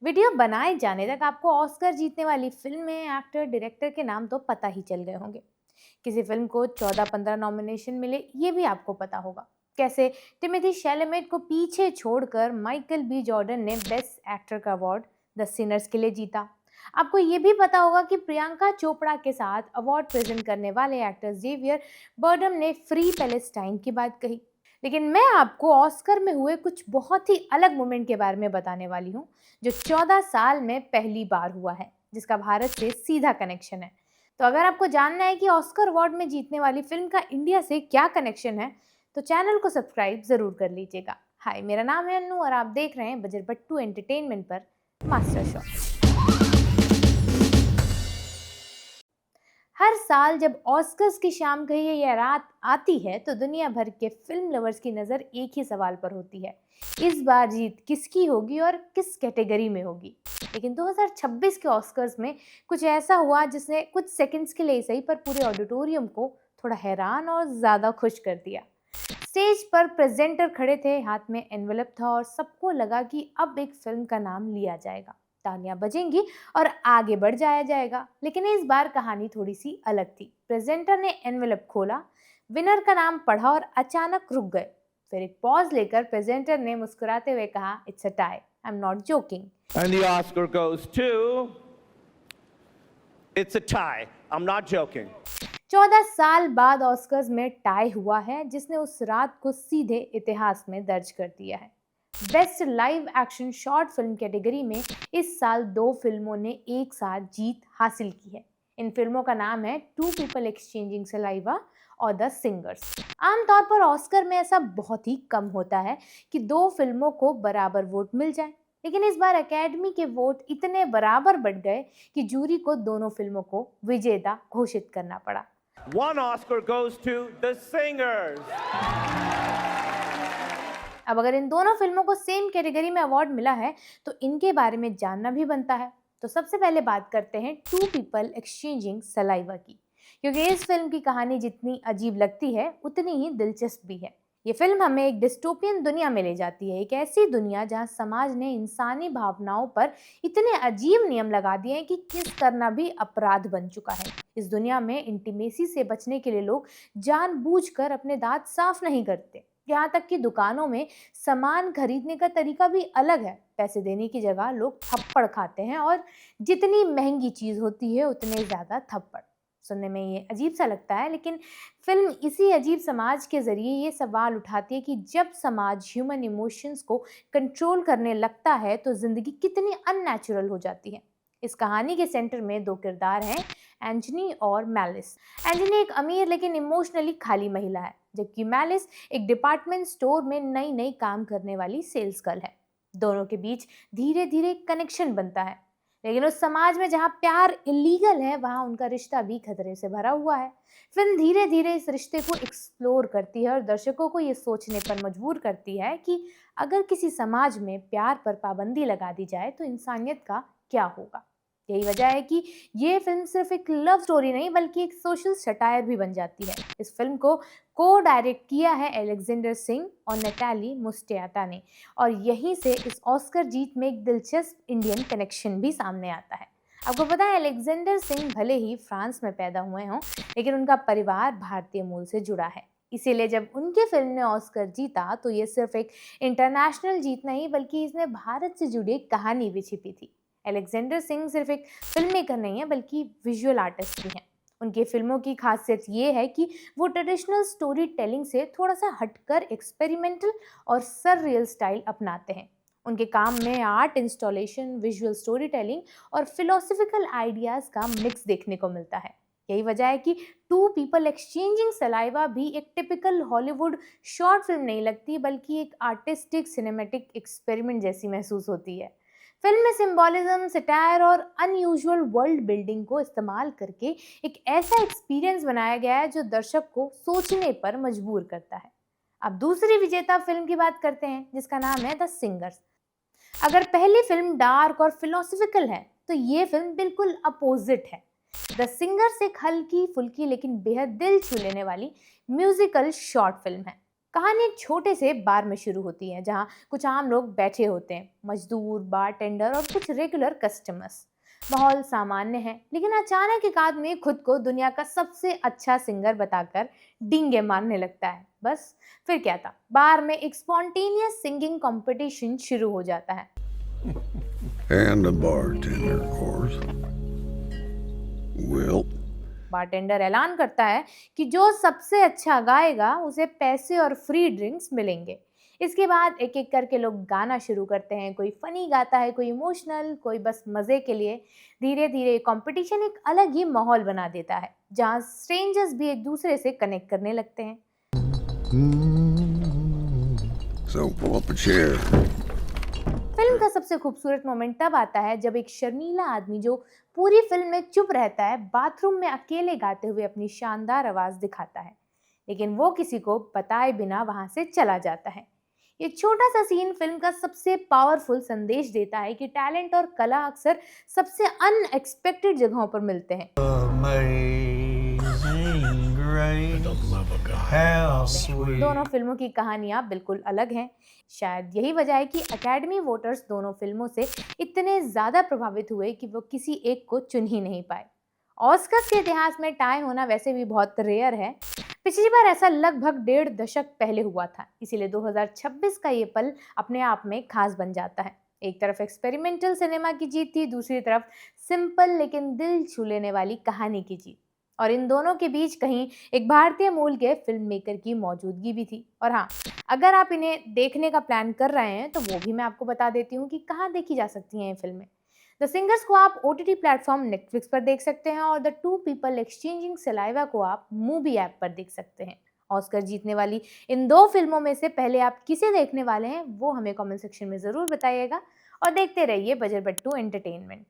Video बनाए जाने तक आपको ऑस्कर जीतने वाली फिल्म में एक्टर डायरेक्टर के नाम तो पता ही चल गए होंगे। किसी फिल्म को 14-15 नॉमिनेशन मिले ये भी आपको पता होगा। कैसे टिमोथी शैलेमेट को पीछे छोड़कर माइकल बी जॉर्डन ने बेस्ट एक्टर का अवार्ड द सिनर्स के लिए जीता। आपको ये भी पता होगा कि प्रियंका चोपड़ा के साथ अवार्ड प्रेजेंट करने वाले एक्टर जेवियर बर्डम ने फ्री पैलेस्टाइन की बात कही। लेकिन मैं आपको ऑस्कर में हुए कुछ बहुत ही अलग मोमेंट के बारे में बताने वाली हूँ, जो 14 साल में पहली बार हुआ है, जिसका भारत से सीधा कनेक्शन है। तो अगर आपको जानना है कि ऑस्कर अवार्ड में जीतने वाली फिल्म का इंडिया से क्या कनेक्शन है, तो चैनल को सब्सक्राइब जरूर कर लीजिएगा। हाय, मेरा नाम है अन्नू और आप देख रहे हैं बजर बट्टू एंटरटेनमेंट पर मास्टर शॉट। हर साल जब ऑस्कर्स की शाम कहिए या रात आती है तो दुनिया भर के फिल्म लवर्स की नज़र एक ही सवाल पर होती है, इस बार जीत किसकी होगी और किस कैटेगरी में होगी। लेकिन 2026 के ऑस्कर्स में कुछ ऐसा हुआ जिसने कुछ सेकंड्स के लिए सही पर पूरे ऑडिटोरियम को थोड़ा हैरान और ज़्यादा खुश कर दिया। स्टेज पर प्रेजेंटर खड़े थे, हाथ में एनवेलप था और सबको लगा कि अब एक फिल्म का नाम लिया जाएगा, तालियां बजेंगी और आगे बढ़ जाया जाएगा। लेकिन इस बार कहानी थोड़ी सी अलग थी। प्रेजेंटर ने एनवेलप खोला, विनर का नाम पढ़ा और अचानक रुक गए। फिर एक पॉज लेकर प्रेजेंटर ने मुस्कुराते हुए कहा, it's a tie, I am not joking. And the Oscar goes to. It's a tie. I'm not joking. 14 साल बाद ऑस्कर्स में टाई हुआ है, जिसने उस रात को सीधे इतिहास में दर्ज कर दिया है। Best live action short film category में इस साल दो फिल्मों ने एक साथ जीत हासिल की है। इन फिल्मों का नाम है टू पीपल एक्सचेंजिंग सलाइवा और द सिंगर्स। आमतौर पर ऑस्कर में ऐसा बहुत ही कम होता है कि दो फिल्मों को बराबर वोट मिल जाए, लेकिन इस बार एकेडमी के वोट इतने बराबर बढ़ गए कि जूरी को दोनों फिल्मों को विजेता घोषित करना पड़ा। One Oscar goes to The Singers. अब अगर इन दोनों फिल्मों को सेम कैटेगरी में अवार्ड मिला है तो इनके बारे में जानना भी बनता है। तो सबसे पहले बात करते हैं टू पीपल एक्सचेंजिंग सलाइवा की, क्योंकि इस फिल्म की कहानी जितनी अजीब लगती है उतनी ही दिलचस्प भी है। ये फिल्म हमें एक डिस्टोपियन दुनिया में ले जाती है, एक ऐसी दुनिया जहां समाज ने इंसानी भावनाओं पर इतने अजीब नियम लगा दिए हैं कि किस करना भी अपराध बन चुका है। इस दुनिया में इंटीमेसी से बचने के लिए लोग जानबूझकर अपने दांत साफ नहीं करते। यहाँ तक कि दुकानों में सामान खरीदने का तरीका भी अलग है। पैसे देने की जगह लोग थप्पड़ खाते हैं और जितनी महंगी चीज होती है उतने ज्यादा थप्पड़। सुनने में ये अजीब सा लगता है, लेकिन फिल्म इसी अजीब समाज के जरिए ये सवाल उठाती है कि जब समाज ह्यूमन इमोशंस को कंट्रोल करने लगता है तो जिंदगी कितनी अननेचुरल हो जाती है। इस कहानी के सेंटर में दो किरदार हैं, एंजनी और मैलिस। एंजनी एक अमीर लेकिन इमोशनली खाली महिला है, जबकि मैलिस एक डिपार्टमेंट स्टोर में नई नई काम करने वाली सेल्स गर्ल है। दोनों के बीच धीरे धीरे कनेक्शन बनता है, लेकिन उस समाज में जहाँ प्यार इलीगल है वहाँ उनका रिश्ता भी खतरे से भरा हुआ है। फिल्म धीरे धीरे इस रिश्ते को एक्सप्लोर करती है और दर्शकों को ये सोचने पर मजबूर करती है कि अगर किसी समाज में प्यार पर पाबंदी लगा दी जाए तो इंसानियत का क्या होगा। यही वजह है कि ये फिल्म सिर्फ एक लव स्टोरी नहीं बल्कि एक सोशल सटायर भी बन जाती है। इस फिल्म को डायरेक्ट किया है अलेक्जेंडर सिंह और नैटाली मुस्टियाटा ने, और यहीं से इस ऑस्कर जीत में एक दिलचस्प इंडियन कनेक्शन भी सामने आता है। आपको पता है अलेक्जेंडर सिंह भले ही फ्रांस में पैदा हुए हों, लेकिन उनका परिवार भारतीय मूल से जुड़ा है। इसीलिए जब उनकी फिल्म ने ऑस्कर जीता तो ये सिर्फ एक इंटरनेशनल जीत नहीं बल्कि इसमें भारत से जुड़ी एक कहानी भी छिपी थी। अलेक्जेंडर सिंह सिर्फ एक फिल्म मेकर नहीं है बल्कि विजुअल आर्टिस्ट भी हैं। उनकी फिल्मों की खासियत ये है कि वो ट्रेडिशनल स्टोरी टेलिंग से थोड़ा सा हटकर एक्सपेरिमेंटल और सररियल स्टाइल अपनाते हैं। उनके काम में art installation, visual story telling और फिलोसफिकल आइडियाज का मिक्स देखने को मिलता है। यही वजह है कि टू पीपल एक्सचेंजिंग सलाइवा भी एक टिपिकल हॉलीवुड शॉर्ट फिल्म नहीं लगती बल्कि एक आर्टिस्टिक सिनेमैटिक एक्सपेरिमेंट जैसी महसूस होती है। फिल्म में सिंबॉलिज्म, सटायर और अनयूजुअल वर्ल्ड बिल्डिंग को इस्तेमाल करके एक ऐसा एक्सपीरियंस बनाया गया है जो दर्शक को सोचने पर मजबूर करता है। अब दूसरी विजेता फिल्म की बात करते हैं जिसका नाम है द सिंगर्स। अगर पहली फिल्म डार्क और फिलोसफिकल है तो ये फिल्म बिल्कुल अपोजिट है। द सिंगर्स एक हल्की फुल्की लेकिन बेहद दिल छू लेने वाली म्यूजिकल शॉर्ट फिल्म है। कहानी एक छोटे से बार में शुरू होती है जहाँ कुछ आम लोग बैठे होते हैं, मजदूर, बारटेंडर और कुछ रेगुलर कस्टमर्स। माहौल सामान्य है, लेकिन अचानक एक आदमी खुद को दुनिया का सबसे अच्छा सिंगर बताकर डींगे मारने लगता है। बस फिर क्या था, बार में एक स्पॉन्टेनियस सिंगिंग कंपटीशन शुरू हो जाता है। And the bartender, of course. Well, bartender ऐलान करता है कि जो सबसे अच्छा गाएगा उसे पैसे और फ्री ड्रिंक्स मिलेंगे। इसके बाद एक एक करके लोग गाना शुरू करते हैं। कोई फनी गाता है, कोई इमोशनल, कोई बस मजे के लिए। धीरे धीरे कंपटीशन एक अलग ही माहौल बना देता है जहाँ स्ट्रेंजर्स भी एक दूसरे से कनेक्ट करने लगते हैं। so pull up a chair. Film का सबसे खूबसूरत मोमेंट तब आता है जब एक शर्मीला आदमी जो पूरी फिल्म में चुप रहता है, बाथरूम में अकेले गाते हुए अपनी शानदार आवाज दिखाता है, लेकिन वो किसी को बताए बिना वहां से चला जाता है। ये छोटा सा सीन फिल्म का सबसे पावरफुल संदेश देता है कि टैलेंट और कला अक्सर सबसे अनएक्सपेक्टेड जगहों पर मिलते हैं। Amazing grace, how sweet. दोनों फिल्मों की कहानियां बिल्कुल अलग हैं। शायद यही वजह है कि एकेडमी वोटर्स दोनों फिल्मों से इतने ज्यादा प्रभावित हुए कि वो किसी एक को चुन ही नहीं पाए। ऑस्कर्स के इतिहास में टाई होना वैसे भी बहुत रेयर है। पिछली बार ऐसा लगभग 1.5 दशक पहले हुआ था, इसीलिए 2026 का ये पल अपने आप में खास बन जाता है। एक तरफ एक्सपेरिमेंटल सिनेमा की जीत थी, दूसरी तरफ सिंपल लेकिन दिल छू लेने वाली कहानी की जीत। और इन दोनों के बीच कहीं एक भारतीय मूल के फिल्म मेकर की मौजूदगी भी थी। और हाँ, अगर आप इन्हें देखने का प्लान कर रहे हैं तो वो भी मैं आपको बता देती हूँ कि कहाँ देखी जा सकती हैं ये फिल्में। द सिंगर्स को आप OTT प्लेटफॉर्म नेटफ्लिक्स पर देख सकते हैं और the two people exchanging saliva को आप मूवी ऐप पर देख सकते हैं। ऑस्कर जीतने वाली इन दो फिल्मों में से पहले आप किसे देखने वाले हैं वो हमें कमेंट सेक्शन में ज़रूर बताइएगा। और देखते रहिए बजर बट्टू एंटरटेनमेंट।